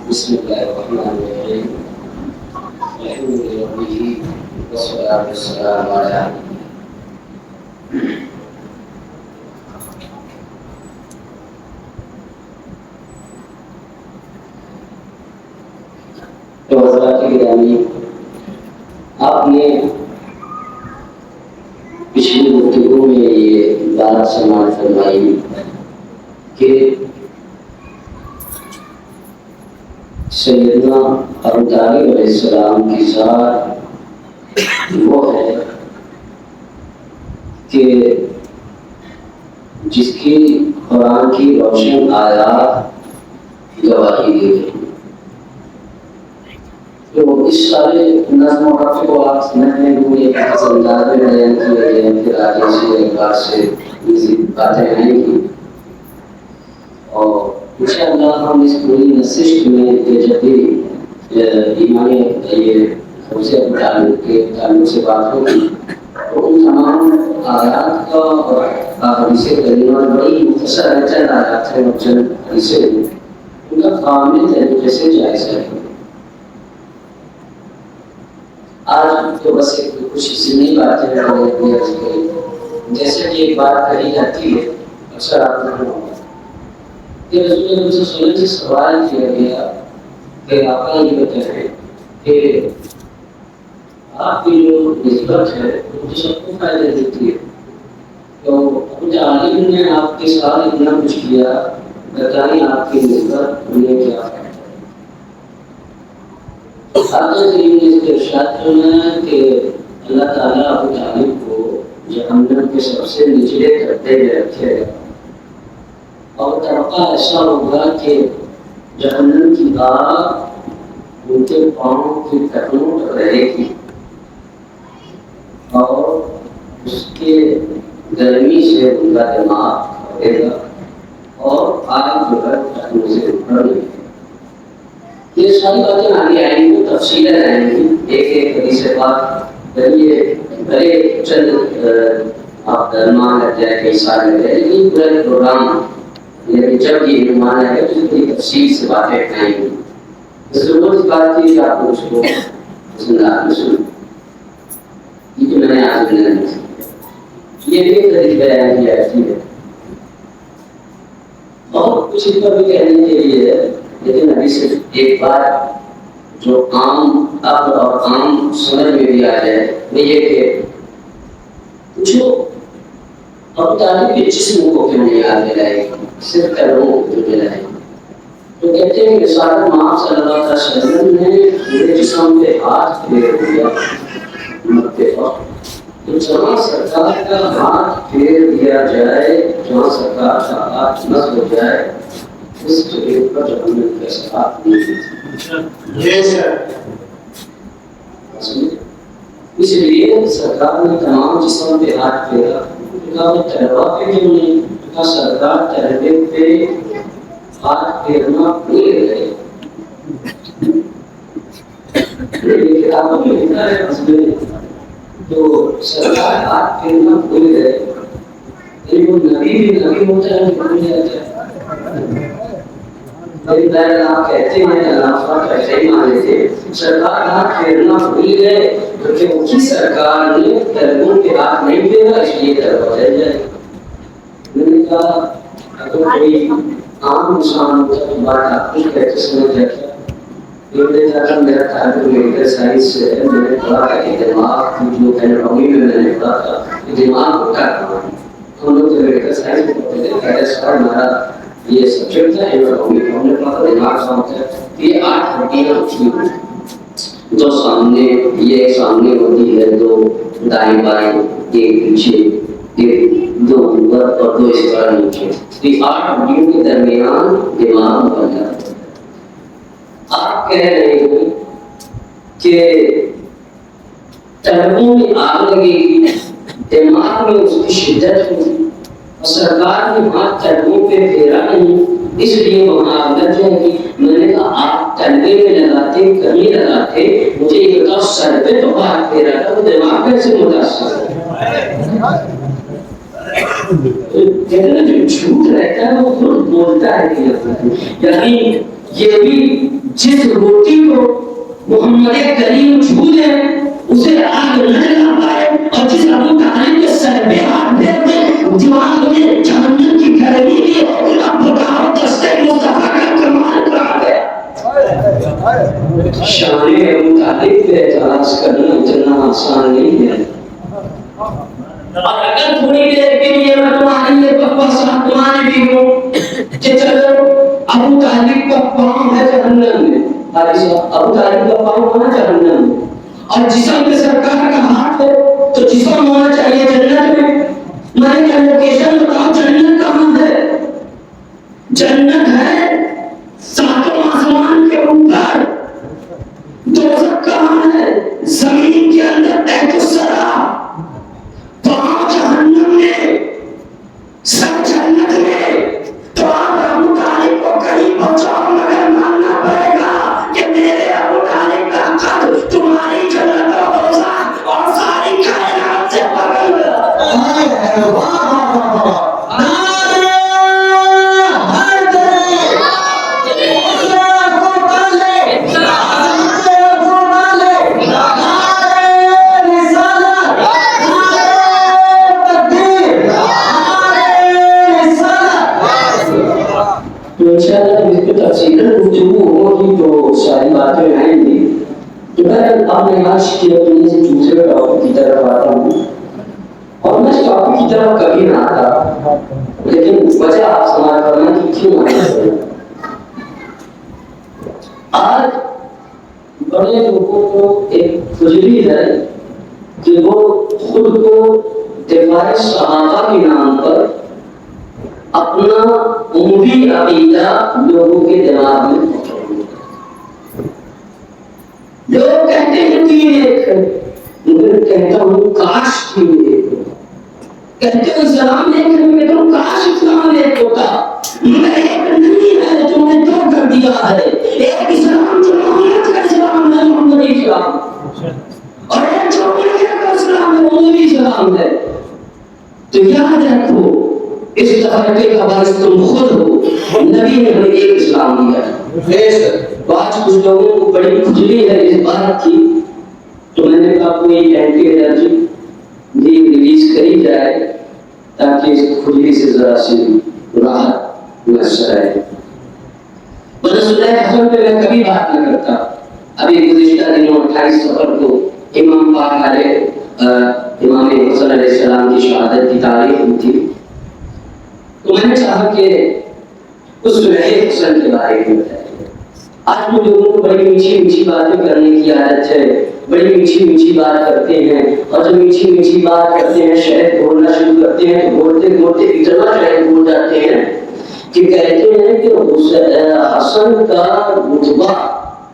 بسم الله الرحمن الرحيم الحمد لله والصلاة والسلام على حضرات گرامی، آپ نے پچھلی گفتگو میں یہ بات سماعت فرمائی کہ سیدنا ابو طالب علیہ السلام کی ذات وہ ہے کہ جس کی قرآن کی روشن آیات گواہی دے رہی. تو اس سارے نظم و رفع کو آپ میں ایک انداز میں بیان کیا گیا، پھر آگے سے ایک بار سے مزید باتیں آئیں گی اور انشاءاللہ ہم اس پوری نشست میں جب بھی ایمان یہ حفظ ابو طالب کے تعلق سے بات ہوگی تو ان تمام آیات کا اور حدیث کریمہ بڑی مختصر ہے، چند آیات ہیں اور چند حدیثیں ان کا کامل طریقے سے جائزہ ہے. آج تو بس ایک کچھ اتنی باتیں جیسے کہ ایک بات کہی جاتی ہے اکثر آپ نے کہ رسول اللہ صلی اللہ علیہ وسلم سے سوال کیا گیا کہ آپ یہ بتائیں کہ آپ کی جو نسبت ہے وہ سب کو فائدہ دیتی ہے، تو ابو طالب نے آپ کے ساتھ اتنا کچھ کیا، بتائیں آپ کی نسبت انہیں کیا ہے. حضرت کریم نے اس کے ارشاد فرمایا کہ اللہ تعالیٰ ابو طالب کو جہنم کے سب سے نچلے درجے میں رکھے گا اور طبقہ ایسا ہوگا کہ جہنم کی آگ ان کے پاؤں کی ٹکنوں پر رہے گی اور اس کے گرمی سے ان کا دماغ کھولے گا اور آگ جو ہے ٹکنوں سے اٹھ گئی. یہ ساری باتیں آگے آئیں گی، تفصیلیں آئیں گی، ایک ایک حدیث پاک یہ بڑے چند آپ درمان لگ جائے کئی سال لگ جائے، لیکن پورا پروگرام لیکن جب یہ نمانا ہے تو بڑی تفصیل سے باتیں آئیں گی. ضرورت بات کی کہ آپ اس کو زندہ سن یہ تو میں نے آج یہ بھی طریقہ بیان کیا ہے بہت کچھ اس پر بھی کہنے کے لیے ہے، لیکن ابھی صرف ایک بات جو عام اب اور عام سمجھ میں بھی آ جائے وہ یہ کہ پوچھو ابو طالب کے جسم کو کیوں نہیں یاد دلائے، صرف قلبوں کو کیوں دلائے. تو کہتے ہیں کہ سارے ماں صلی اللہ علیہ وسلم نے میرے جسم پہ ہاتھ پھیر دیا مکے پر، تو جہاں سرکار کا ہاتھ پھیر دیا جائے، جہاں سرکار کا ہاتھ نصب ہو جائے، اس جگہ پر جہنم کے ساتھ نہیں ہوتی. اس لیے سرکار نے تمام جسم پہ ہاتھ پھیرا، کہا تلوا پہ کیوں نہیں، کہا سرکار تلوے پہ ہاتھ پھیرنا بھول گئے. یہ کتابوں میں لکھا ہے اس میں تو سرکار ہاتھ پھیرنا بھول گئے، لیکن وہ نبی بھی نبی ہوتا ہے بھول جاتا ہے. آپ کہتے ہیں اللہ کہتے ہی مانے تھے سرکار ہاتھ پھیرنا بھول گئے کیونکہ اسی سرکار نے تلووں کے ہاتھ نہیں پھیرا، اس لیے تلوا چل جائے. میں نے کہا اگر کوئی عام انسان ہوتا تو بات آپ کچھ کہتے سمجھ جاتا. میرا تعلق میڈیکل سائنس سے ہے، میں نے پڑھا تھا کہ دماغ کی جو ایناٹومی میں نے پڑھا تھا کہ دماغ ہوتا ہے. ہم لوگ میڈیکل سائنس میں پڑھتے تھے، پہلے سال ہمارا یہ سبجیکٹ تھا ایناٹومی، ہم نے پڑھا تھا دماغ کا ہوتا ہے. یہ 8 ہڈیاں ہوتی ہیں، دو سامنے، یہ سامنے ہوتی ہے، دو دائیں بائیں، ایک پیچھے، ایک دو اوپر اور دو اس طرح نیچے. یہ 8 ہڈیوں کے درمیان دماغ بن جاتا ہے. آپ کہہ رہے ہیں کہ تلووں میں آگ لگے گی، دماغ میں اس کی شدت ہوگی اور سرکار نے ہاتھ تلووں پہ پھیرا نہیں، اس لیے وہاں آگ لگ جائے گی. میں نے کہا آپ تلوے میں لگاتے کہیں لگاتے، مجھے یہ بتاؤ سر پہ تو ہاتھ پھیرا تھا تو دماغ کیسے متاثر ہے؟ کہنا جو جھوٹ رہتا ہے وہ خود بولتا ہے. یعنی یہ بھی جس روٹی کو محمد کریم چھو دے اسے آگ نہ لگا پائے، اور جس ابو طالب کے سر پہ ہاتھ پھیر دے دماغ میں جہنم کی گرمی کی اب بتاؤ دستے مصطفیٰ کا کمال کہاں گیا؟ شان ابو طالب پہ اعتراض کرنا اتنا آسان نہیں ہے. اور اگر تھوڑی دیر کے لیے میں تمہارے لیے بکواس تمہارے بھی ہوں کہ چلو ابو طالب کا پاؤں ہے جہنم میں، ابو طالب کا پاؤں ہونا جہنم میں، اور جسم میں سرکار کا ہاتھ ہے تو جسم ہونا چاہیے جنت میں. میں کیا لوکیشن بتاؤ جنت کہاں ہے؟ جنت ہے ساتوں آسمان کے اوپر. دوزخ کہاں ہے؟ زمین کے اندر تحت الثری. پاؤں جہنم میں، سر جنت میں. تو آپ ابو طالب کو کہیں پہنچاؤ مگر ماننا پڑے گا کہ میرے ابو طالب کا قد تمہاری جنت و دوزخ اور ساری کائنات سے بغل میں. ساری باتیں آئیں گی تو میں اپنے آج کی اپنی سے دوسرے ٹاپک کی طرف آتا ہوں. اور میں اس ٹاپک کی طرف کبھی نہ آتا، لیکن وجہ آپ سمجھ کرنا کہ کیوں آنا چاہیے. آج بڑے لوگوں کو ایک کھجلی ہے کہ وہ خود کو دفاع صحابہ کے نام پر اپنا عمومی عقیدہ لوگوں کے دماغ میں. لوگ کہتے ہیں کہ ایک ہے، میں کہتا ہوں کاش کی ایک ہو. کہتے ہیں اسلام ایک ہے، میں کہتا ہوں کاش اسلام ایک ہوتا. میں ایک نہیں ہے، تم نے دو کر دیا ہے. ایک اسلام جو محمد کا اسلام ہے، محمدی اسلام، اور ایک جو محمد کا اسلام ہے، محمدی اسلام ہے. تو یاد رکھو اس تفرقے کا باعث تم خود ہو. نبی نے ہمیں ایک اسلام دیا ہے. تو آج کچھ لوگوں کو بڑی کھجلی ہے اس بات کی، تو میں نے کہا کوئی اینٹی الرجی بھی ریلیز کری جائے تاکہ اس کھجلی سے ذرا سی راحت میسر آئے. رسول حسن پہ میں کبھی بات نہ کرتا. ابھی گزشتہ دنوں 28 سفر کو امام پاک علیہ امام حسن علیہ السلام کی شہادت کی تاریخ ہوئی تھی، تو میں نے چاہا کہ اس رہے حسن کے بارے میں بتایا. آج بھی لوگوں کو بڑی میٹھی میٹھی باتیں کرنے کی عادت ہے، بڑی میٹھی میٹھی بات کرتے ہیں، اور جب میٹھی میٹھی بات کرتے ہیں شہد بولنا شروع کرتے ہیں تو بولتے بولتے اتنا شہد بول جاتے ہیں کہ کہتے ہیں کہ حسن کا رتبہ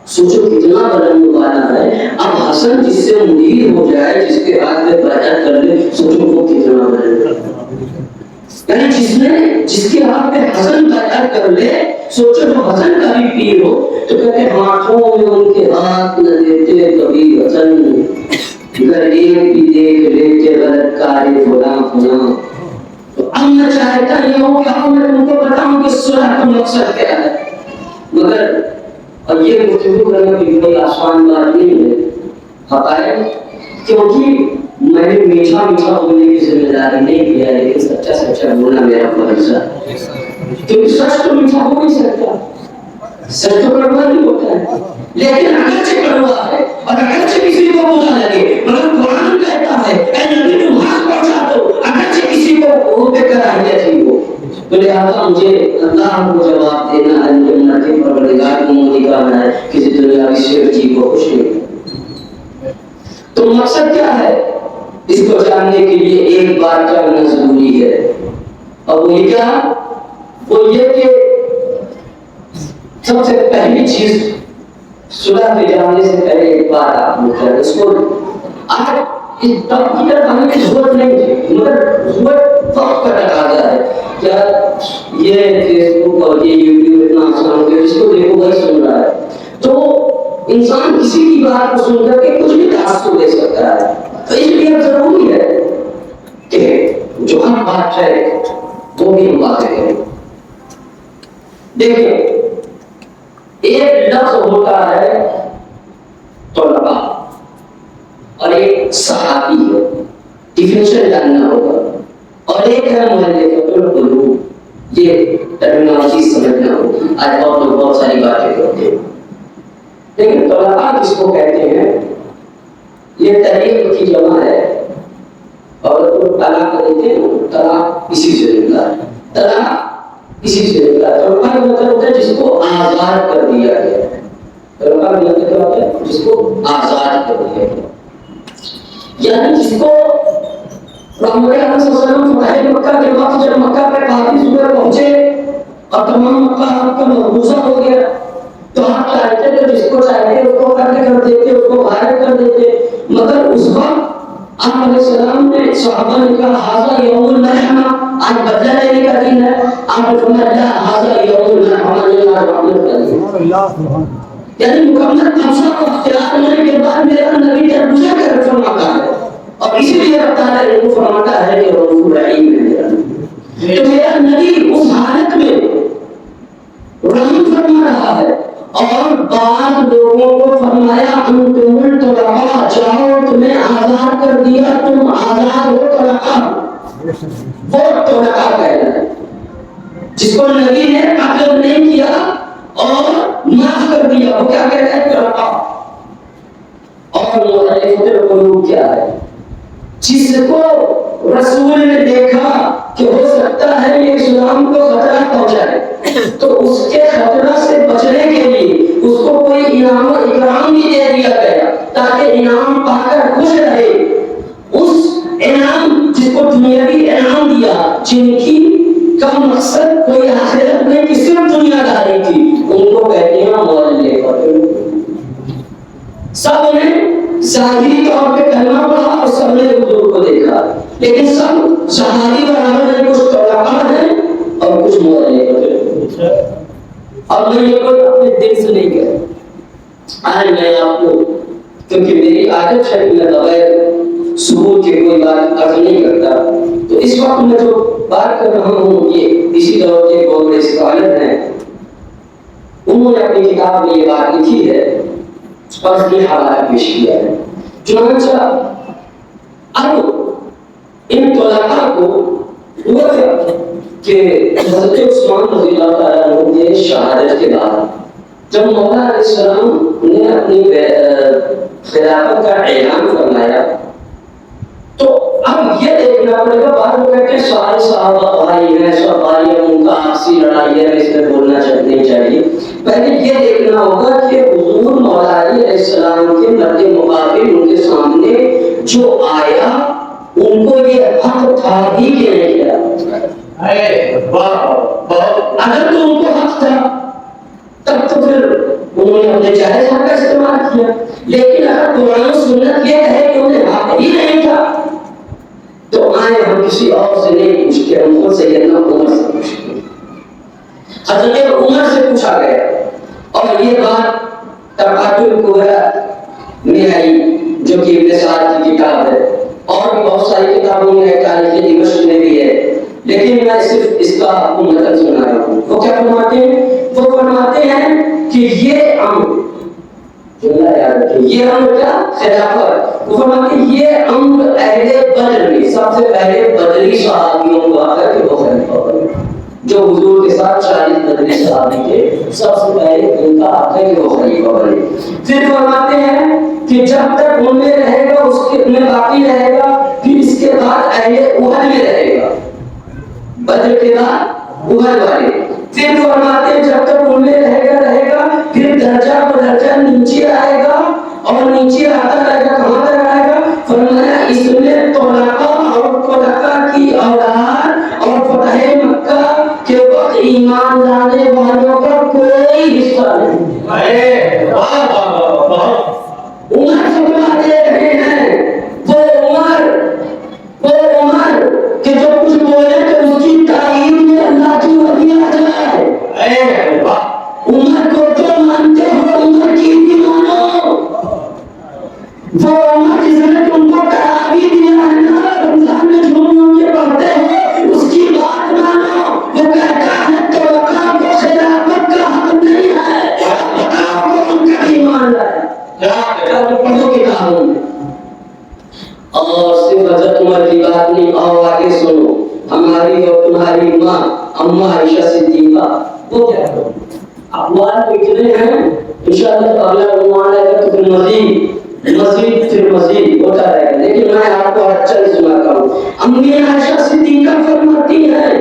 سوچو کتنا بلند والا ہے. اب حسن جس سے مرید ہو جائے، جس کے ہاتھ میں بیعت کر لے، سوچو وہ کتنا بلند ہے. یعنی جس کے ہاتھ میں حسن بیعت کر لے، سوچو جو حسن کا بھی پیر ہو. تو کہتے ہیں ہاتھوں میں ان کے ہاتھ نہ دیتے کبھی حسن، اگر ایک بھی دیکھ لیتے غلط کاری فلاں فلاں. تو اب میں چاہتا یہ ہوں کہ اب میں تم کو بتاؤں کہ صلح کا مقصد کیا ہے. مگر اور یہ گفتگو کرنا بھی کوئی آسان بات نہیں ہے حقائق، کیونکہ میں نے میٹھا میٹھا بولنے کی ذمہ داری نہیں لیا ہے، لیکن سچا سچا بولنا میرا فرض ہے. کیونکہ سچ تو میٹھا ہو نہیں سکتا، سچ تو کڑوا نہیں ہوتا ہے. لیکن اگرچہ کڑوا ہے اور اگرچہ کسی کو برا لگے، مگر قرآن کہتا ہے اے نبی تم حق پہنچا دو، اگرچہ کسی کو وہ بے کراہیت ہی ہو. تو لہٰذا مجھے اللہ کو جواب دینا ہے، مجھے منت پروردگار کو منہ دکھانا ہے، کسی دنیاوی صرف جی کو خوش نہیں. تو مقصد کیا ہے؟ اس کو جاننے کے لیے ایک بات جاننا ضروری ہے، اور وہ یہ کیا؟ وہ یہ کہ سب سے پہلی چیز صلح پہ جانے سے پہلے ایک بات آپ نے کیا، اس کو آج اس طرح ہمیں کی ضرورت نہیں تھی، مگر ضرورت وقت کا تقاضا ہے. کیا یہ فیس بک اور یہ یوٹیوب اتنا آسان ہو گیا، جس کو دیکھو وہی سن رہا ہے، تو انسان کسی کی بات کو سن کر کے کچھ بھی تعصب لے سکتا ہے. تو اس لیے ضروری ہے کہ جو ہم بات ہے وہ بھی ہم باتیں کریں. دیکھیں ایک لفظ ہوتا ہے طلبا اور ایک صحابی ہے، ڈیفینیشن جاننا ہوگا، اور ایک ہے مؤلفۃ القلوب، یہ ٹرمینالوجی سمجھنا ہوگی۔ آج بہت لوگ بہت ساری باتیں کرتے ہیں، لیکن طلبا جس کو کہتے ہیں یہ طریق کی جمع ہے، اور طلاق دیتے ہیں، طلاق اسی سے نکلا ہے، طلاق اسی سے نکلا ہے۔ طلبا کا مطلب ہوتا ہے جس کو آزاد کر دیا گیا، طلبا کا مطلب کیا ہوتا ہے؟ جس کو آزاد کر دیا گیا، یعنی جس کو رحمت اللہ صلی اللہ علیہ وسلم فتح مکہ کے وقت جب مکہ پہ کافی صبح پہنچے اور تمام مکہ آپ کا محفوظہ ہو گیا، تو آپ چاہتے تھے جس کو چاہتے اس کو قتل کر دیتے، اس کو غارت کر دیتے، مگر اس وقت آپ علیہ السلام نے صحابہ نے کہا ھذا یوم المرحمہ، آج بدلہ لینے کا دن ہے، آپ نے فرمایا لا ھذا یوم المرحمہ، یہ آج رحمت کا دن ہے۔ یعنی مکمل تمسا کو اختیار ہونے کے بعد میرا نبی جب مجھے کر فرماتا ہے، اور اسی لیے رب تعالیٰ نے فرماتا ہے کہ رسول رحیم ہے میرا نبی، تو میرا نبی اس حالت میں رحم فرما رہا ہے، اور بعض لوگوں کو فرمایا انتم الطلقاء، جاؤ تمہیں آزاد کر دیا، تم آزاد ہو طلقاء، وہ طلقاء کہنا ہے جس کو نبی نے قتل نہیں کیا اور معاف کر دیا، وہ کیا کہتا ہے؟ طلقاء۔ اور مؤلفۃ القلوب کیا ہے؟ جس کو رسول نے دیکھا کہ ہو سکتا ہے یہ اسلام کو خطرہ پہنچائے، تو اس کے خطرہ سے بچنے کے لیے اس کو کوئی انعام و اکرام بھی دے دیا گیا تاکہ انعام پا کر خوش رہے۔ اس انعام جس کو دنیاوی انعام دیا، جن کی کا مقصد کوئی آخرت نہیں کہ صرف دنیا داری تھی، ان کو کہتے ہیں مؤلفۃ القلوب۔ سب نے ظاہری طور پہ کلمہ پڑھا اور سب نے حضور کو دیکھا، لیکن سب صحابی برابر نہیں، کچھ طلقاء ہیں اور کچھ مؤلفۃ القلوب۔ اب میں یہ کوئی اپنے دل سے نہیں کہہ، آج میں آپ کو، کیونکہ میری عادت ہے کہ میں بغیر ثبوت کے کوئی بات عرض نہیں کرتا، تو اس وقت میں جو بات کر رہا ہوں یہ اسی دور کے بہت بڑے اسکالر ہیں، انہوں نے اپنی کتاب میں یہ بات لکھی ہے اور یہ حوالہ پیش کیا ہے۔ چنانچہ اب ان طلقاء کو ہوا کیا کہ حضرت عثمان رضی اللہ تعالیٰ عنہ کے شہادت کے بعد جب مولا علیہ السلام نے اپنی خلافت کا اعلان فرمایا، تو اب یہ دیکھنا پڑے گا، بعد میں کہتے ہیں سارے صحابہ بھائی ہیں، سب بھائی ہیں، ان کا آپسی لڑائی ہے، اس میں بولنا نہیں چاہیے۔ پہلے یہ دیکھنا ہوگا کہ حضور مولا علی علیہ السلام کے مد مقابل ان کے سامنے جو آیا ان کو یہ حق تھا بھی کہ نہیں کیا؟ اگر تو ان کو حق تھا تب تو پھر انہوں نے اپنے جائز حق کا استعمال کیا، لیکن اگر قرآن و سنت یہ کہے کہ انہیں حق ہی نہیں تھا تو آئے ہم کسی اور سے نہیں پوچھتے، ہم خود سیدنا عمر سے پوچھتے۔ حضرت عمر سے پوچھا گیا، اور یہ بات طبقات الکبریٰ میں آئی جو کہ ابن سعد کی کتاب ہے، اور بھی بہت ساری کتابوں میں ہے، تاریخ دمشق میں بھی ہے، لیکن میں صرف اس کا آپ کو متن سنا رہا ہوں۔ وہ کیا فرماتے ہیں؟ وہ فرماتے ہیں کہ یہ امر، جملہ یاد رکھیں، یہ امر کیا؟ خلافت۔ وہ فرماتے ہیں یہ امر اہل بدر میں سب سے پہلے بدری صحابیوں کو آتا کہ وہ خلیفہ بنے، جو حضور کے ساتھ 40 بدری صحابی تھے، سب سے پہلے ان کا آتا ہے کہ وہ خلیفہ بنے۔ پھر فرماتے ہیں کہ جب تک ان میں رہے گا اس کے میں باقی رہے گا، پھر اس کے بعد اہل احد میں رہے گا، بدر کے بعد احد والے۔ پھر فرماتے ہیں جب تک ان میں رہے گا پھر درجہ بدرجہ نیچے آئے گا، اور نیچے آتا رہے گا، کہاں تک آئے گا؟ فرمایا اس میں طلقاء اور طلقاء کی اولاد اور فتح مکہ کے وقت ایمان لانے والوں کا کوئی حصہ نہیں۔ عمر فرما دے رہے ہیں، وہ عمر کہ جو کچھ بولے تو اس کی تعریف میں اللہ کی وحی آ جائے۔ عمر کو جو مانتے ہو عمر کی بھی مانو، وہ عمر جس نے تم کو تراویح دیا ہے نا، رمضان میں جھوم کے پڑھتے ہو، اس کی بات مانو۔ وہ کہتا ہے طلقاء کو خلافت کا حق نہیں ہے، کے کاموں میں. اور صرف حضرت عمر کی بات نہیں، اور آگے سنو، ہماری اور تمہاری ماں اماں عائشہ صدیقہ وہ کیا کرو. اقوال تو اتنے ہیں، انشاءاللہ اگلا عنوان آئے گا تو پھر مزید ہوتا رہے گا، لیکن میں آپ کو اچھا سناتا ہوں. امی عائشہ صدیقہ فرماتی ہیں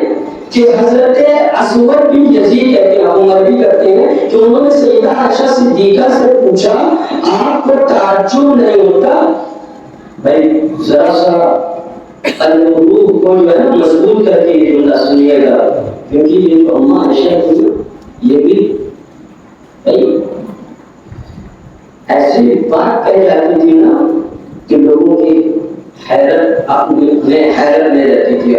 کہ حضرت اسود بن یزید کہتے ہیں، عمر بھی کرتے ہیں، کہ انہوں نے سیدہ عائشہ صدیقہ سے پوچھا آپ کو تعجب نہیں ہوتا؟ بھائی ذرا سا الروح کو جو ہے مضبوط کر کے یہ جملہ سنیے گا، کیونکہ یہ جو اماں عائشہ تھی یہ بھی بھائی ایسی بات کہی جاتی تھی نا کہ لوگوں کی حیرت اپنے حیرت میں رہتی تھی.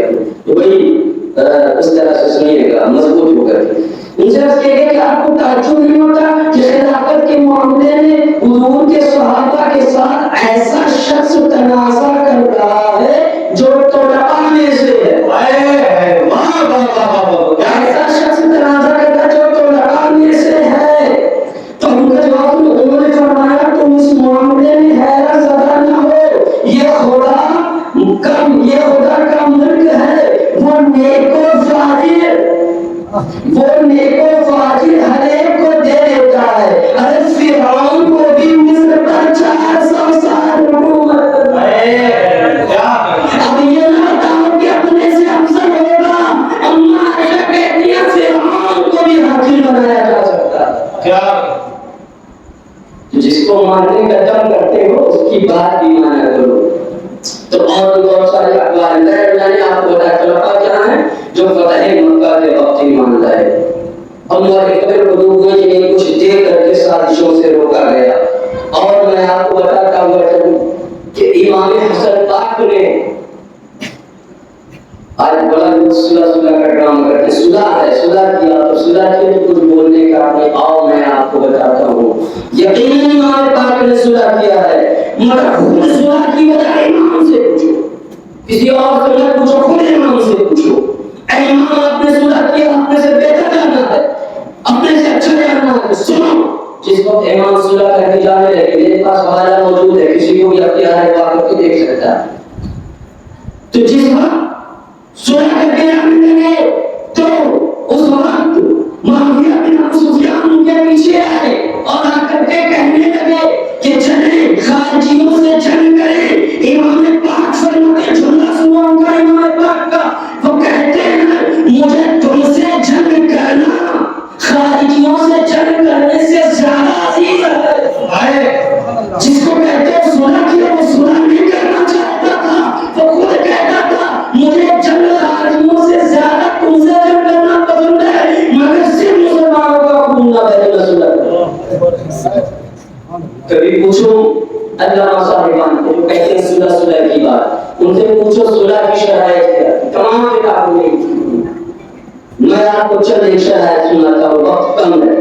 تو بھائی اس طرح سے سنیے گا مضبوط ہو کر کے. ان سے کہہ گئے کہ آپ کو تعجب نہیں ہوتا کہ خلافت کے معاملے میں حضور کے صحابہ کے ساتھ ایسا شخص تنازع کر رہا ہے جو طلباء میں سے ہے. ایسا شخص تنازع کر رہا ہے جو طلباء میں سے ہے. تو ان کا جواب انہوں نے فرمایا تم اس معاملے میں حیرت زدہ نہ ہو، یہ خدا کا ملک ہے، وہ نیک و فاجر ہر ایک کو دے دیتا ہے. ارے فرعون کو بھی مصر پر 400 سال حکومت اب یہ نہ بتاؤ کہ اپنے سے افضل ہوگا. اماں عائشہ کہتی ہیں فرعون کو بھی حاکم بنایا جا سکتا ہے. کیا جس کو ماننے کا دم کرتے ہو اس کی بات بھی مانا کرو. تو اور بہت سارے اقوال میں نے آپ کو بتایا خلافہ کیا ہے جو فتح مکہ کے وقت ایمان لائے. اللہ کے قدر حدود میں یہ کچھ دیر کر کے سازشوں سے روکا گیا. اور میں آپ کو بتاتا ہوں کہ امام حسن پاک نے آج بڑا لوگ صلح کا ڈرامہ کرتے ہیں. صلح کیا تو صلح کے لیے کچھ بولنے کا نہیں. آؤ میں آپ کو بتاتا ہوں یقیناً امام پاک نے صلح کیا ہے، مگر خود صلح کی وجہ امام سے پوچھو، کسی اور سے نہ پوچھو، خود امام سے پوچھو. اے امام آپ نے صلح کیا، اپنے سے بہتر جاننا ہے، اپنے سے اچھا جاننا ہے. سنو جس وقت امام صلح کر کے جانے لگے میرے پاس حوالہ موجود ہے، کسی کو بھی اختیار ہے وہ آ کر کے دیکھ سکتا ہے. تو جس وقت صلح کر کے جانے لگے تو اس وقت معاویہ بن ابو سفیان ان کے پیچھے آئے اور آ کر کے کہنے لگے کہ چلیں خارجیوں سے جنگ کریں. امام پاک فرماتے جملہ سنو ان کا امام پاک کا، وہ کہتے ہیں مجھے تم سے جنگ کرنا خارجیوں سے جنگ کرنے سے زیادہ عزیز ہے. جس کو کہتے ہیں صلح کیا وہ صلح نہیں کرنا چاہتا تھا، وہ خود کہتا تھا مجھے جنگ خارجیوں سے زیادہ تم سے جنگ کرنا پسند ہے، مگر صرف مسلمانوں کا خون نہ بہے. میں صلح کروں. کبھی پوچھو علامہ صاحبان جو کہتے ہیں صلح کی بات، ان سے پوچھو صلح کی شرائط کیا ہے. تمام کتابوں میں میں آپ کو چند ایک شرائط سناتا ہوں، وقت کم ہے.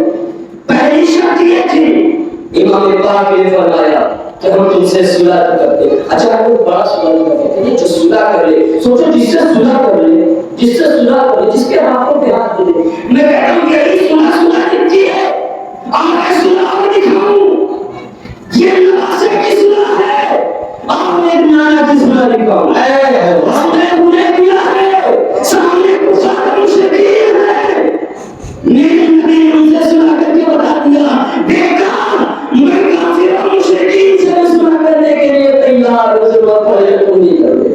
پہلی شرط یہ تھی امام پاک نے فرمایا کہ ہم تم سے صلح کرتے ہیں. اچھا وہ بڑا سوال کرتے ہیں جو صلح کر لے، سوچو جس سے صلح کر لے، جس سے صلح کر لے، جس کے ہاتھوں پہ ہاتھ دے دے. میں کہتا ہوں یہی صلح دکھتی ہے. آج صلح اور دکھاؤں یہ نواسے کی صلح ہے. آپ ایک نانا کی صلح دکھاؤں سامنے حدیبیہ ہے، سامنے کفار مشرکین ہے. میرے نبی نے ان سے صلح کر کے بتا دیا بیکار میں کافر اور مشرکین سے صلح کرنے کے لیے تیار ہوں. صلح پڑھے تم نہیں کرتے.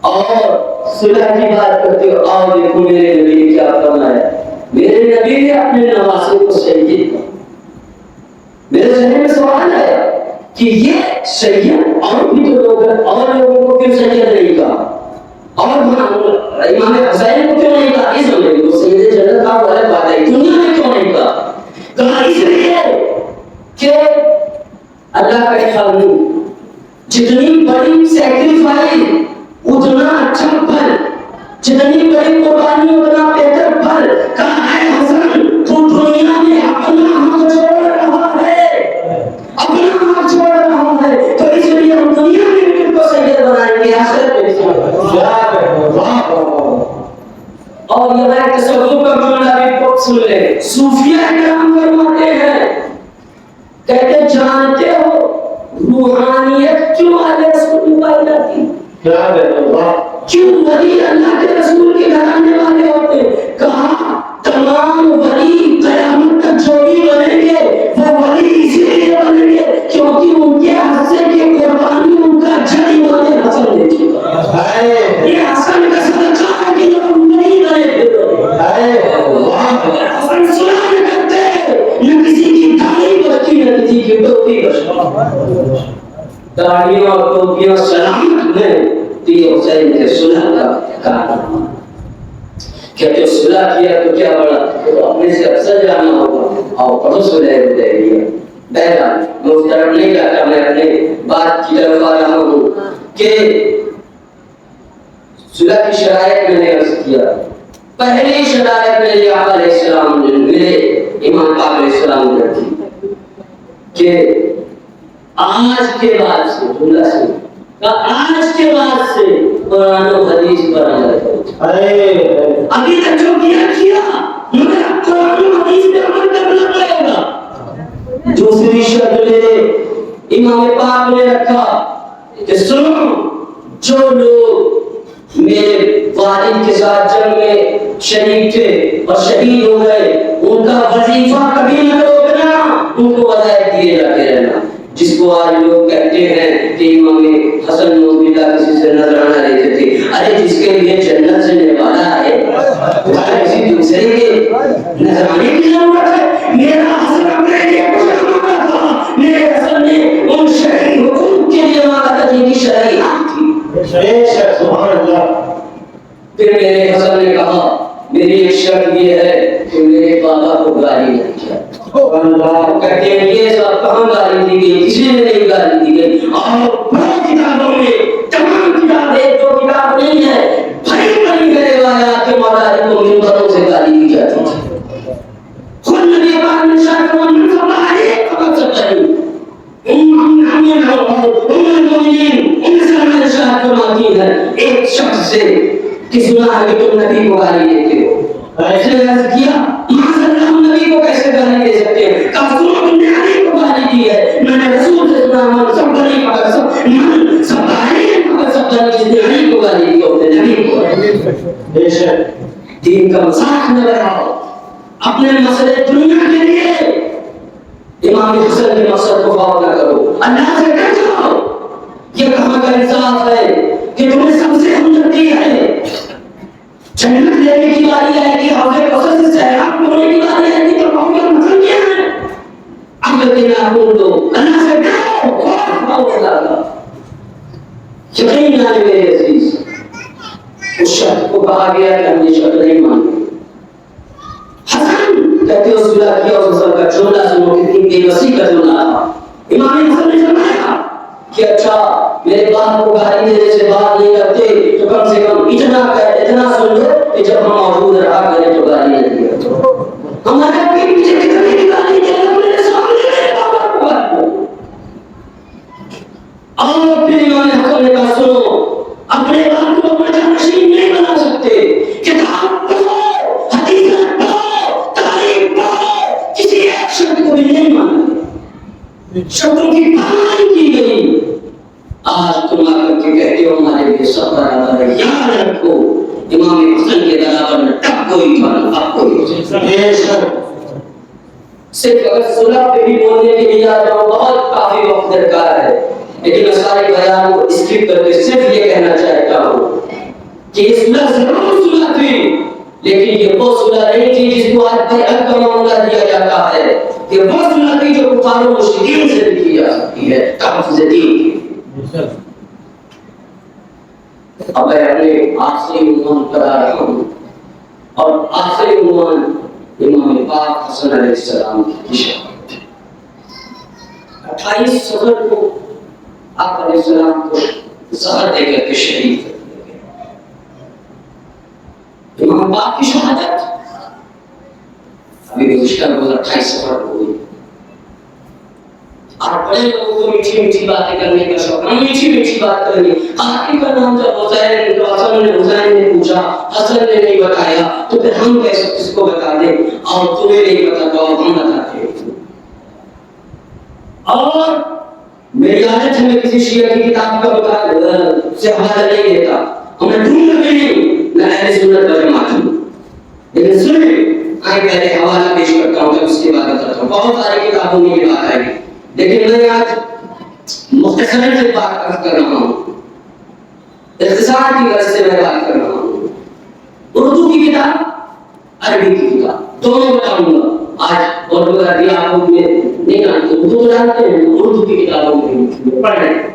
اور صلح کی بات کرتے ہو، آؤ دیکھو میرے نبی نے کیا فرمایا. میرے نبی نے اپنے نواسے کو سید کہا. میرے ذہن میں سوال آیا کہ یہ سید اور بھی تو لوگ ہیں، اور لوگوں کو کیوں سید نہیں کہا، اور امام حسین کو کیوں نہیں کہا. اس زمانے میں سید جنت کا غلط بات ہے، دنیا میں کیوں نہیں کہا؟ کہا اس لیے کہ اللہ کا قانون جتنی بڑی سیکریفائس اتنا اچھا پھل، جتنی بڑی قربانی اتنا بہتر پھل. کہا ہے حسن تو دنیا میں اپنا حق چھوڑ رہا ہے، اپنا حق چھوڑ رہا ہے، تو اس لیے ہم دنیا میں بھی ان کو سید بنائیں گے، آخرت میں. اور یہاں ایک تصوف کا جملہ بھی سن لے. صوفیہ کرام فرماتے ہیں کہتے جانتے ہو روحانیت کیوں آلے رسول میں پائی جاتی؟ کیا کہتے ہو؟ کیوں ولی اللہ کے رسول کے گھرانے والے ہوتے ہیں؟ کہا تمام ولی قیامت تک جو بھی بنیں گے وہ ولی اسی لیے بنیں گے کیونکہ ان کے حصے کی قربانی ان کا جڑ امام حسن دے چکا ہے۔ یہ حسن کا صدقہ ہے کہ جو ولی بنے حسن سنا نہ کرتے، نہ کسی کی داڑھی بچتی نہ کسی کی ٹوپی بچتی۔ داڑھیوں اور ٹوپیوں سلامت میں تیے حسین کے صلح کا کارنامہ کہ جو صلح کیا تو کیا بڑا تو اپنے سے افسر جانا ہوگا اور پڑھو صلح حدیبیہ۔ بہرحال میں اس طرف نہیں جاتا، میں اپنے بات کی طرف آ رہا ہوں کہ صلح کی شرائط میں نے عرض کیا۔ پہلی شرائط میں یہ آقا علیہ السلام نے میرے امام پاک علیہ السلام نے رکھی کہ آج کے بعد سے جملہ سے آج کے بعد سے قرآن و حدیث پر عمل کرو۔ ابھی تک جو کیا مگر قرآن و حدیث پر عمل کرنا پڑے گا۔ دوسری شرط میرے امام پاک نے رکھا کہ سنو، جو لوگ میرے والد کے ساتھ جنگ میں شریک تھے اور شہید ہو گئے ان کا وظیفہ کبھی نہ روکنا، ان کو ہدایت دیے جاتے رہنا۔ جس کو آج لوگ کہتے ہیں کہ امام حسن نوبیلا کسی سے نظرانہ لیتے تھے، ارے جس کے لیے جنت سے نوالا ہے کسی دوسرے کے نظرانے کی ضرورت ہے؟ میرا حسن اپنے لیے کچھ نہ مانگا تھا، میرے حسن نے ان شرعی حکم کے لیے مانگا تھا جن کی شرعی حق تھی۔ سبحان اللہ۔ پھر میرے حسن نے کہا میری ایک شرط یہ ہے کہ میرے بابا کو گالی نہیں کیا۔ اللہ کہتے ہیں یہ سب کہاں گالی دی گئی؟ کسی نے نہیں گالی دی گئی۔ اور بڑی کتابوں میں تمام کتاب ایک دو کتاب نہیں ہے، بھری بھری میرے روایات کے مدارک کو منبروں سے گالی دی جاتی تھی۔ خود نبی پاک نے شاید من فباہی فقط سبتنی ایک شخص سے کہ سنا ہے کہ تم نبی کو گالی دیتے ہو، ایسے عرض کیا ہم نبی کو کیسے گالی دے سکتے ہیں؟ کہا سنو تم نے علی کو گالی دی ہے، میں نے رسول سے سنا من سب بنی پکڑ سب بھائی پکڑ سب بنی جس نے علی کو گالی دی ہوتے نبی کو۔ بے شک دین کا مذاق نہ بناؤ، اپنے مسئلے دنیا کے لیے امام حسن کے مقصد کو فوت نہ کرو، اللہ سے ڈر جاؤ۔ یہ کہاں کا انصاف ہے کہ تمہیں سب سے ہمدردی ہے؟ جنت لینے کی باری آئے گی، حوض کوثر سے سیراب ہونے کی باری آئے گی تو محمد مطلب کیا ہے؟ عمل کے ناخون دو، اللہ سے ڈرو، خوف کھاؤ خدا کا۔ یقین جانے میرے عزیز، اس شخص کو کہا گیا کہ ہم یہ شرط نہیں مانتے۔ حسن کہتے ہیں صلح کیا اس حسن کا جملہ سنو کتنی بے وسیع کا جملہ تھا۔ امام حسن نے فرمایا کہ اچھا میرے باپ کو گالی دینے سے بات نہیں کرتے تو کم سے کم اتنا سن لو کہ جب ہم موجود رہا کریں تو گالی نہ دیا کرو۔ ہمارے پیٹ پیچھے کتنے کی گالی دے رہے میرے سامنے میرے بابا کو گالی دو۔ اور پھر امام حسن نے کہا سنو، اپنے باپ کو اپنا جانشین نہیں بنا سکتے، کتاب پڑھو، حدیث پڑھو، تاریخ پڑھو، کسی ایک شرط کو بھی نہیں مانا، شرطوں کی پابندی کی گئی۔ آج تم آ کر کے کہتے ہو ہمارے لیے سب برابر ہے، یاد رکھو امام حسن کے برابر میں ٹک کوئی بنا اب کوئی صرف اگر صلح پہ بھی بولنے کے لیے آ جاؤں بہت کافی وقت درکار ہے، لیکن میں سارے بیان کو اسکپ کر کے صرف یہ کہنا چاہتا ہوں کہ اس صلح ضرور صلح تھی، لیکن یہ وہ صلح نہیں تھی جس کو آج بیعت کا معاملہ دیا جاتا ہے، کہ وہ صلح تھی جو کفار و مشرکین سے بھی کی جا سکتی ہے تحفظ دین کی۔ اب میں اپنے آخری عنوان پر آ رہا ہوں، اور آخری عنوان امام پاک حسن علیہ السلام کی شہادت۔ 28 صفر کو آپ علیہ السلام کو زہر دے کر کے شہید کر دیا گیا۔ امام پاک کی شہادت ابھی گزشتہ روز 28 صفر کو ہوئی۔ آپ بڑے لوگوں کو میٹھی میٹھی باتیں کرنے کا شوق، ہم میٹھی میٹھی بات کریں گے۔ قاتل کا نام جب حسین تو حسین نے پوچھا، حسن نے نہیں بتایا، تو پھر ہم کیسے کس کو بتا دیں؟ اور تمہیں نہیں پتا تو ہم بتاتے ہیں۔ اور میری عادت ہے میں کسی شیعہ کی کتاب کا سے حوالہ نہیں دیتا اور میں ڈھونڈ بھی نہیں، میں اہل سنت کا جماعت ہوں، لیکن سنیں آئے پہلے حوالہ پیش کرتا ہوں، میں اس کے بعد بتاتا ہوں۔ بہت ساری کتابوں میں یہ بات آئی، لیکن میں آج مختصراً سے بات کر رہا ہوں، اختصار کی غرض سے میں بات کر رہا ہوں۔ اردو کی کتاب، عربی کی کتاب دونوں بتاؤں گا آج، اور اگر عربی آپ کو نہیں جانتے اردو تو جانتے ہیں، اردو کی کتابوں میں پڑھ رہے ہیں۔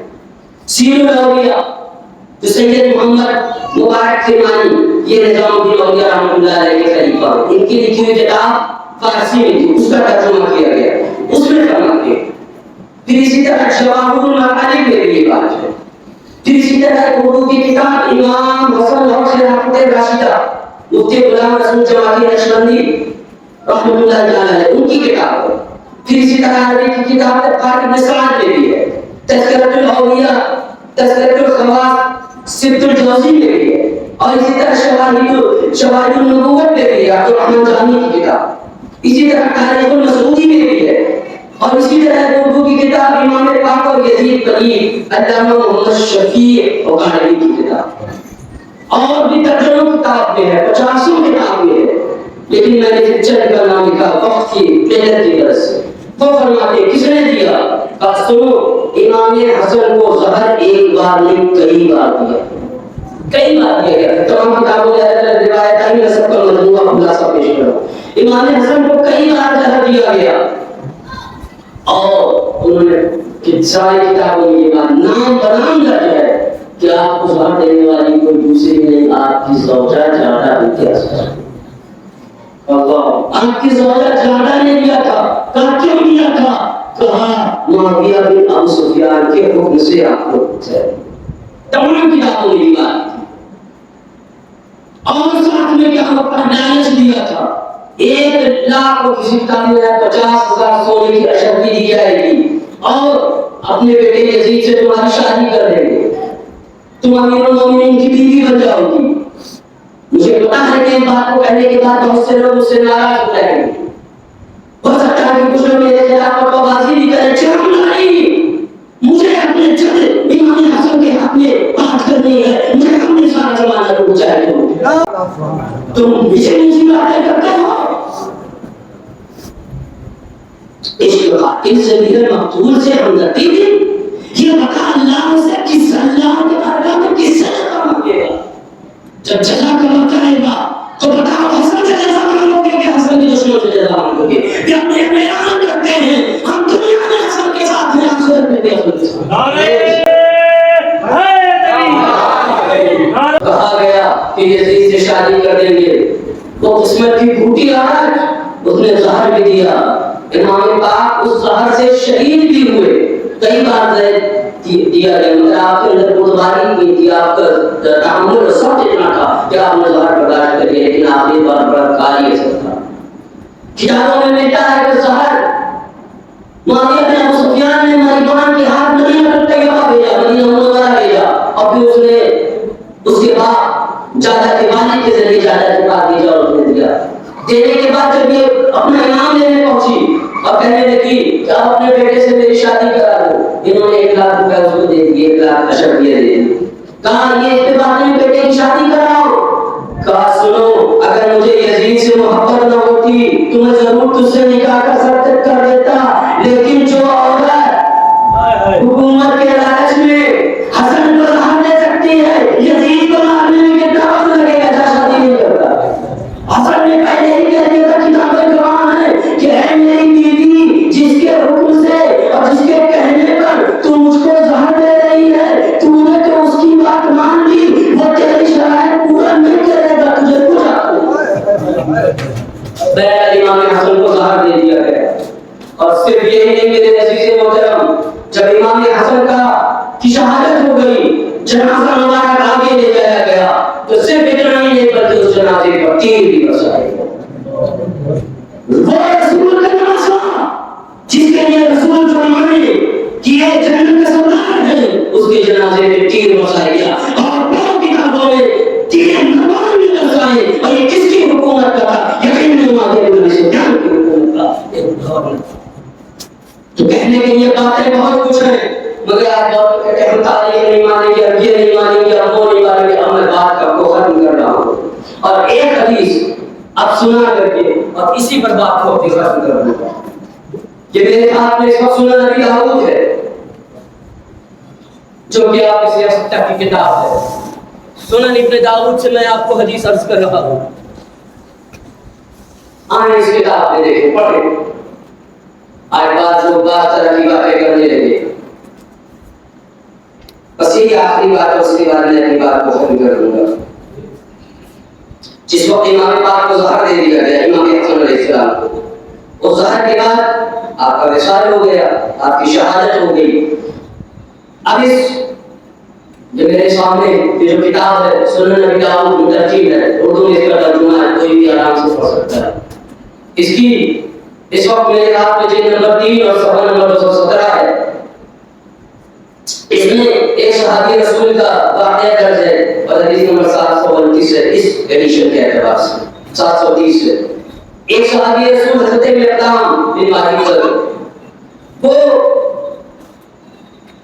سیر الاولیاء جو سید محمد مبارک فرمانی، یہ نظام الدین اولیاء رحمۃ اللہ علیہ کے خلیفہ، ان کی لکھی ہوئی کتاب فارسی میں تھی، اس کا ترجمہ کیا گیا، اس میں فرماتے ہیں۔ پھر اسی طرح شواہد المعارف میں بھی یہ بات ہے۔ پھر اسی طرح اردو کی کتاب امام حسن اور خلافت راشدہ مفتی غلام حسن جماعتی نقشبندی رحمۃ اللہ تعالی علیہ، ان کی کتاب ہے۔ پھر اسی طرح عربی کی کتاب طارق بن سعد میں بھی ہے، تذکرۃ الاولیاء، تذکرۃ الخواص سبت الجوزی میں بھی ہے، اور اسی طرح شواہد النبوت میں بھی ہے عبد الرحمن جامی کی کتاب، اسی طرح تاریخ المسعودی میں بھی ہے، اور اسی طرح اردو کی کتاب امام پاک اور یزید قریب علامہ محمد شفیع وقاحلی کی کتاب، اور بھی درجنوں کتاب میں ہے، 50 کتاب میں ہے، لیکن میں نے پھر چند کا نام لکھا وقت کی قلت کی وجہ سے۔ وہ فرماتے کس نے دیا؟ کہا سنو، امام حسن کو زہر ایک بار نہیں کئی بار دیا، کئی بار دیا گیا۔ تمام کتابوں میں الگ الگ روایت آئی، میں سب کا مجموعہ خلاصہ پیش کروں۔ امام حسن کو کئی بار زہر دیا گیا، اور انہوں نے ساری کتابوں میں یہ بات نام برام درج ہے کہ آپ کو زہر دینے والی کوئی دوسری نہیں، آپ کی زوجہ جاڈہ بنت اللہ، آپ کی زوجہ جاڈہ نے دیا تھا۔ کہا کیوں دیا تھا؟ کہا معاویہ بن ابو سفیان کے حکم سے آپ کو تمام کتابوں میں یہ بات تھی۔ اور ساتھ میں کیا لالچ دیا تھا، 1,00,000 کو کسی کتاب میں 50,000 سونے کی اشرفی دی جائے گی، اور اپنے بیٹے یزید سے تمہاری شادی کر دیں گے، تم امیر المومنین کی بیوی بن جاؤ گی۔ مجھے پتا ہے کہ بات کو کہنے کے بعد بہت سے لوگ مجھ سے ناراض ہو جائیں گے، ہو سکتا ہے کہ کچھ لوگ میرے خلاف بازی بھی کریں، چرم نہیں، مجھے اپنے جد امام حسن کے حق میں بات کرنی ہے، مجھے اپنے سارا زمانہ رک جائے تم مجھے نہیں باتیں کرتے ہو۔ عشق قاتل سے بغیر مقتول سے ہمدردی دی، یہ بتا اللہ سے کس اللہ کے بارگاہ میں کس سے جزا مانگے گا؟ جب جزا کا وقت آئے گا تو بتاؤ حسن سے جزا مانگو گے کہ حسن کے دشمنوں سے جزا مانگو گے؟ یہ اپنے اعلان کرتے ہیں ہم دنیا میں حسن کے ساتھ ہیں، آخرت میں بھی حسن کے ساتھ۔ کہا گیا کہ یزید سے شادی کر دیں گے، وہ قسمت کی بھوٹی آج اس نے زہر بھی دیا، امام پاک اس زہر سے شہید بھی ہوئے، کئی بار دیا گیا، مگر آپ کے اندر بردباری نہیں تھی، آپ کا تحمل اور صبر اتنا تھا کہ آپ نے زہر برداشت کر لیا، لیکن آپ نے بڑا کاری ایسا تھا۔ کتابوں میں ملتا ہے کہ زہر معاویہ بن ابو سفیان نے مریبان کے ہاتھ مدینہ طیبہ بھیجا، مدینہ منورہ بھیجا، اور پھر اس کے بعد جاجا کے والد کے ذریعے جاجا کے پاس بھیجا اور اس نے دیا۔ دینے کے بعد جب یہ اپنا انعام لینے پہنچی اور کہنے لگی کہ آپ اپنے بیٹے سے میری شادی کرا دو، انہوں نے 1,00,000 روپے اس کو دے دیے، 1,00,000 اشرفیہ دے دی۔ کہا یہ اس کے بعد میں بیٹے کی شادی کراؤ۔ کہا سنو، اگر مجھے یزید سے محبت نہ ہوتی تو میں ضرور تجھ سے نکاح کر دیتا، لیکن جو عورت حکومت کے لالچ میں حسن کو زہر دے سکتی ہے، یزید کو مارنے میں کتنا وقت لگے گا، جا شادی نہیں کرتا۔ حسن نے پہلے ہی کہہ دیا تھا، کتابیں گواہ ہیں کہ اے میری بیوی، جس کے حکم سے اور جس کے کہنے پر تو مجھ کو زہر دے رہی ہے، تو نے تو اس کی بات مان لی، وہ تیری شرائط پورا نہیں کرے گا، تجھے کچھ بہرحال امام حسن کو زہر دے دیا گیا۔ اور صرف یہی نہیں میرے عزیز محترم، جب امام حسن کی شہادت ہو گئی، جنازہ مبارک آگے لے جایا گیا، تو صرف اتنا ہی نہیں بلکہ اس جنازے پر تیر بھی برسائے گئے۔ وہ رسول کا جنازہ جس کے لیے رسول فرمانے کہ یہ جنت کا سردار ہے، اس کے جنازے پہ تیر برسایا گیا، اور بہت کتابوں میں تیر نوان بھی برسائے، اور یہ کس کی حکومت کا تھا؟ یقین نہیں معاویہ بن ابی سفیان کی حکومت کا۔ تو کہنے کے لیے بات باتیں بہت کچھ ہیں، مگر آج ہم تاریخ نہیں مانیں گے، ہم یہ نہیں مانیں گے، ہم وہ نہیں مانیں گے، ہم میں بات کو ختم کر رہا ہوں اور ایک حدیث اب سنا کر کے اور اسی پر بات کو اپنی ختم کر دوں گا کہ میرے ہاتھ میں اس وقت سنن نبی داؤد ہے جو کہ آپ کی سیاست کی کتاب ہے. سنن ابن داؤد سے میں آپ کو حدیث عرض کر رہا ہوں. آئیں اس کتاب میں دیکھیں، پڑھیں. آج بات لوگ بات طرح کی باتیں کرنے لگے، بس یہی آخری بات ہے، اس کے بعد میں اپنی بات کو ختم کر دوں گا. جس وقت امام پاک کو زہر دے دیا گیا، امام حسن علیہ السلام کو، اس زہر کے بعد آپ کا وصال ہو گیا، آپ کی شہادت ہو گئی. اب اس جو میرے سامنے یہ جو کتاب ہے سنن نبی داؤد مترجم ہے، اردو میں اس کا ترجمہ ہے، کوئی بھی آرام سے پڑھ سکتا ہے. اس کی اس وقت میرے ہاتھ میں جلد نمبر 3 اور صفحہ نمبر 217 ہے. اس میں ایک صحابی رسول کا واقعہ درج ہے اور حدیث نمبر 729 ہے اس ایڈیشن کے اعتبار سے 730 ہے. ایک صحابی رسول حضرت مقدام بن معدی وہ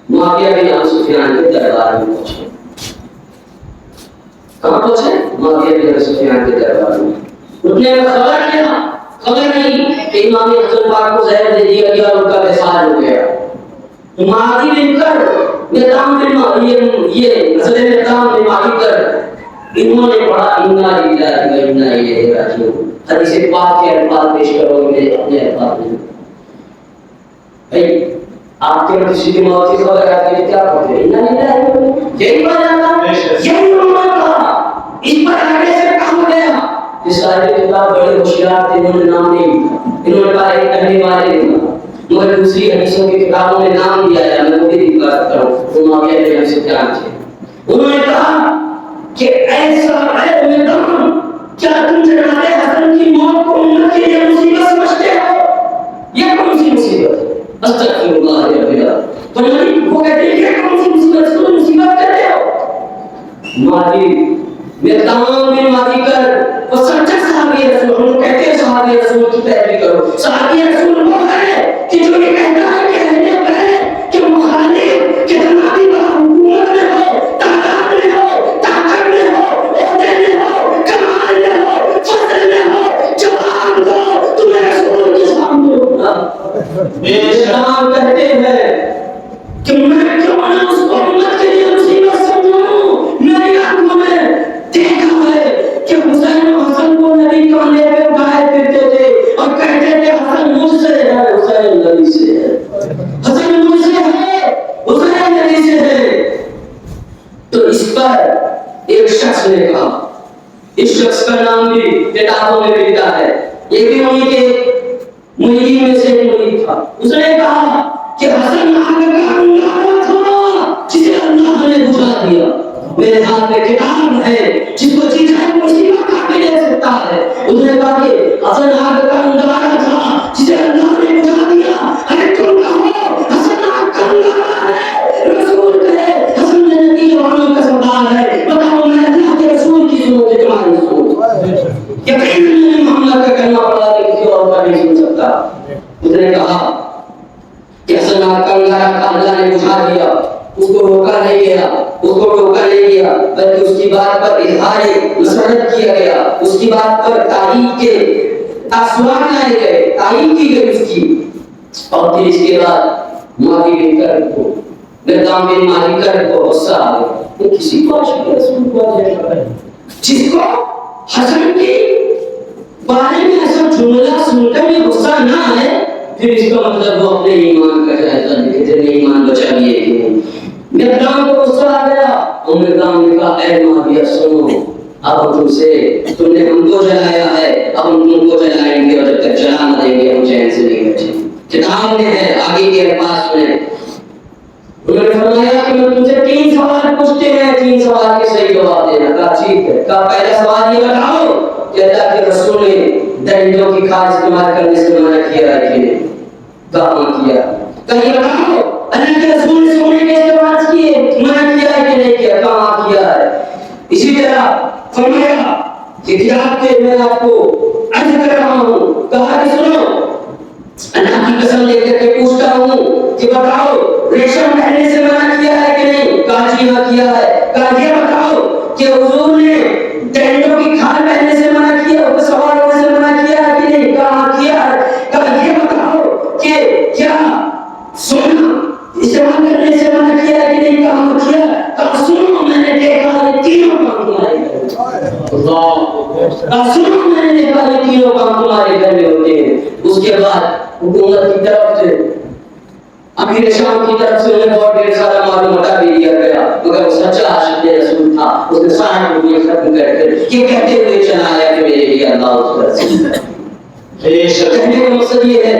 معاویہ بن ابی سفیان کے دربار میں پہنچے. کہاں پہنچے؟ معاویہ بن ابی سفیان کے دربار میں. انہوں نے خبر کیا، خبر نہیں کہ امام حسن پاک کو زہر دے دیا گیا اور ان کا وصال ہو گیا. معاویہ بن کر مقدام بن یہ حضرت مقدام بن معدی کر انہوں نے پڑھا انا للہ و انا الیہ راجعون. حدیث پاک کے الفاظ پیش کرو گے اپنے الفاظ میں. بھائی آپ کے کسی کی موت کی خبر آتی ہے کیا پڑھتے ہیں؟ انا للہ یہی پڑھا جاتا ہے، یہی انہوں نے پڑھا. اس پر آگے سے کہا گیا کہ سارے کتاب بڑے ہوشیار تھے، انہوں نے نام نہیں لکھا. انہوں نے کہا ایک پہلی بار لکھا، مگر دوسری حدیثوں کی کتابوں میں نام دیا ہے، میں وہ بھی دکھا سکتا ہوں. وہ معاویہ بن ابی سفیان تھے. انہوں نے کہا کہ ایسا ہے مقدام، کیا تم جناب حسن کی موت کو امت کے لیے مصیبت سمجھتے ہو؟ یہ کون سی مصیبت ہے؟ استغفر اللہ رب العالمین. تو وہ کہتے ہیں یہ کون سی مصیبت ہے؟ تم مصیبت کہتے ہو؟ معاویہ مقدام بن معدی کر وہ سچا صحابی رسول، ہم کہتے ہیں صحابی رسول کی پیروی کرو. صحابی رسول وہ ہے کہ جو یہ کہتا ہے کہ اہل بیت کہ مخالف کتنا بھی بڑا حکومت میں ہو، تعداد میں ہو، طاقت میں ہو، عہدے میں ہو، کمال میں ہو، فضل میں ہو، جواب دو تمہیں رسول کے سامنے ہوگا. مقدام کہتے ہیں کہ میں کیوں نہ اس کو امت کے لیے مصیبت سمجھوں. میری آنکھوں میں دیکھا ہے کہ حسین و حسن کو نبی کاندھے پہ اٹھائے پھرتے تھے اور کہتے تھے حسن مجھ سے ہے، حسین نبی سے ہے، حسن مجھ سے ہے، حسین نبی سے ہے. تو اس پر ایک شخص نے کہا، اس شخص کا نام بھی کتابوں میں لکھا ہے، یہ بھی انہیں کے مریدین میں سے ایک مرید تھا. اس نے کہا کہ حسن آگ کا انگارہ تھا جسے اللہ نے بجھا دیا. میرے ہاتھ میں کتاب ہے جس کو جی جائے مصیبت کافی لے سکتا ہے. اس نے کہا کہ حسن آگ کا انگارہ تھا جسے اللہ نے بجھا دیا. ارے تم کہو حسن آگ کا انگارہ ہے، رسول کہے حسن نبی جوانوں کا سردار ہے. بتاؤ میں اللہ کے رسول کی سنوں کہ تمہاری سنوں؟ یقیناً معاملہ کا کرنا پڑا کہ کسی اور کا نہیں سن سکتا. اس نے کہا کہ حسن آگ کا انگارہ اللہ نے بجھا دیا. اس کو روکا نہیں گیا، اس کو ٹوکا نہیں گیا، بلکہ اس کی بات پر اظہار مسرت کیا گیا، اس کی بات پر تائید کے تاثرات لائے گئے، تائید کی گئی اس کی. اور پھر اس کے بعد معاویہ بن کر کو مقدام بن معدی کر کو غصہ آ گیا. وہ کسی کو عاشق رسول کو جس کو حسن کی بارے میں ایسا جملہ سن کر یہ غصہ نہ آئے، پھر اس کا مطلب وہ اپنے ایمان کا جائزہ لیتے تھے، ایمان بچا لیے کہ مقدام کو غصہ آ گیا. اور مقدام نے کہا اے معاویہ سنو، اب تم نے ہم کو جلایا ہے، اب ہم تم کو جلائیں گے اور جب تک جلا نہ دیں گے ہم چین سے نہیں بیٹھیں. کتاب میں ہے آگے کے الفاظ میں انہوں نے فرمایا کہ میں تم سے 3 سوال پوچھتے ہیں، 3 سوال کے صحیح جواب دینا. کہا ٹھیک ہے. کہا پہلا سوال یہ بتاؤ کہ اللہ کے رسول نے درندوں کی کھال استعمال کرنے سے منع کیا ہے کہ نہیں؟ کہا کیا. کہیں بتاؤ اللہ کے رسول نے سونے کے استعمال کیے منع کیا ہے کہ نہیں کیا؟ کہاں کیا ہے. اسی طرح فرمایا کہ کتاب کے میں آپ کو عرض کر رہا ہوں. کہا کہ سنو اللہ کی قسم لے کر کے پوچھتا ہوں کہ بتاؤ ریشم پہننے سے منع کیا ہے کہ نہیں؟ کہا جی ہاں کیا ہے۔ کہا یہ بتاؤ کہ حضور نے ٹینٹوں کی کھال پہننے سے منع کیا، اوپر سوار ہونے سے منع کیا ہے کہ نہیں؟ کہا ہاں کیا ہے۔ کہا یہ بتاؤ کہ کیا سونا استعمال کرنے سے منع کیا ہے کہ نہیں؟ کہا ہاں کیا ہے۔ کہا سنو میں نے دیکھا ہے تینوں کام تمہارے گھر میں، کہا سنو میں نے دیکھا ہے تینوں کام تمہارے گھر میں ہوتے ہیں۔ اس کے بعد حکومت کی طرف سے امیر شام کی طرف سے انہیں بہت ڈھیر سارا معلومات بھی دیا گیا، مگر وہ سچا عاشق رسول تھا، اس نے سارے دنیا ختم کر کے یہ کہتے ہوئے چلا آیا کہ میرے لیے اللہ اس کا رسول ہے۔ کہنے کا مقصد یہ ہے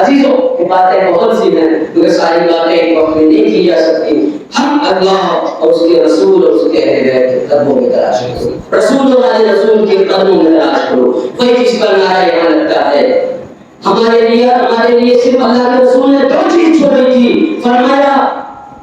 عزیزوں کہ باتیں بہت سی ہیں مگر ساری باتیں ایک وقت میں نہیں کی جا سکتی۔ ہم اللہ اور اس کے رسول اور اس کے اہل بیت کے قدموں میں تلاش کرو، رسول اور اہل رسول کے قدموں میں تلاش کرو۔ کوئی کس کا نعرہ یہاں لگتا ہے، ہمارے لیے صرف اللہ کے رسول نے دو چیز چھوڑی تھی، فرمایا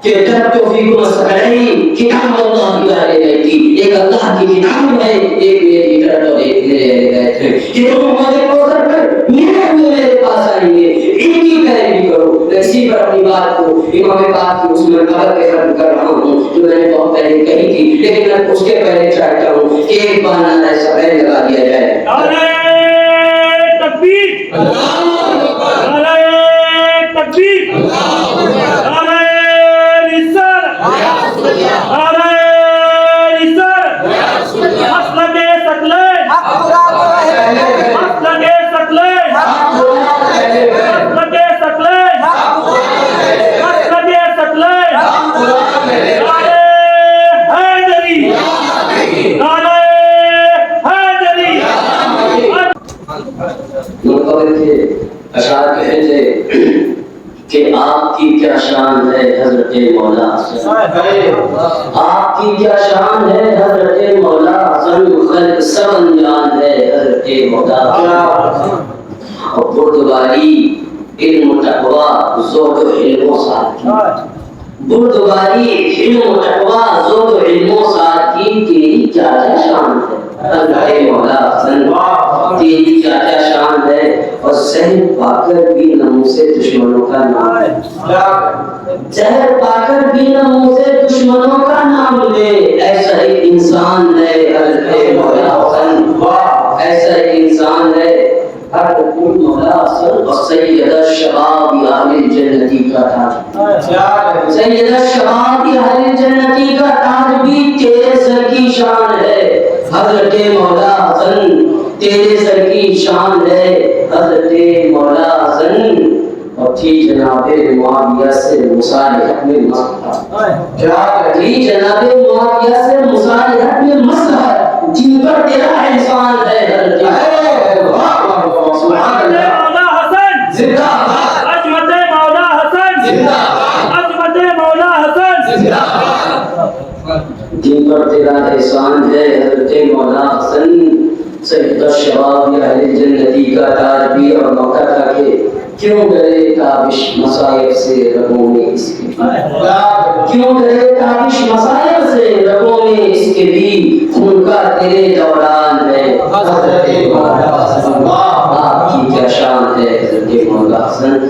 کہ ترکتو فیکم الثقلین، کتاب اللہ کی اہل بیت کی، ایک اللہ کی کتاب ہے، ایک میری طرف اور ایک میرے اہل بیت ہے، کہ تم مجھے پوچھ کر میرے پاس آئیں گے، ان کی پیروی کرو۔ میں اسی پر اپنی بات کو امام پاک کی اس مرتبہ پہ ختم کر رہا ہوں جو میں نے بہت پہلے کہی تھی، لیکن میں اس کے پہلے چاہتا ہوں کہ ایک بار نعرہ سبین لگا دیا جائے۔ تکبیر، نعرہ تکبیر، نعرہ رسالت، نعرہ رسالت، مسلک ثقلین، مسلک ثقلین، مسلک ثقلین، مسلک ثقلین، نعرہ حیدری، نعرہ حیدری۔ منقبل کے اشعار کہے تھے کہ آپ کی کیا شان ہے حضرت مولا حسن، آپ کی کیا شان ہے حضرت مولا حسن، خلق سب انجان ہے حضرت مولا حسن۔ اور بردباری علم و تقوی زہد و علم و سادگی، بردباری علم و تقوی زہد و علم و سادگی، تیری کیا کیا شان ہے حضرت مولا حسن، تیری کیا کیا شان ہے۔ اور زہر پا کر بھی نہ منہ سے دشمنوں کا نام، زہر پا کر بھی نہ منہ سے دشمنوں کا نام لے، ایسا ایک انسان ہے حضرت مولا حسن، ایسا ایک انسان ہے حضرت مولا حسن۔ اور سید الشباب اہل الجنتی کا تاج، سید الشباب اہل الجنتی کا تاج بھی تیرے سر کی شان ہے حضرت مولا حسن، تیرے سر کی شان ہے حضرت مولا حسن۔ اور تھی جناب معاویہ سے مصالحت میں مصلحت، تھی جناب معاویہ سے مصالحت میں مصلحت، جن پر تیرا احسان ہے حضرت مولا حسن زندہ باد، عظمت مولا حسن زندہ باد، عظمت مولا حسن زندہ باد، جن پر تیرا احسان ہے حضرت مولا حسن۔ سید الشباب اہل جنتی کا تاج بھی اور موقع تھا کہ کیوں ڈرے تابش مصائب سے رگوں میں اس کے، کیوں ڈرے تابش مصائب سے رگوں میں اس کے بھی، خون کا تیرے دوران ہے حضرت مولا حسن، آپ کی کیا شان ہے حضرت مولا حسن۔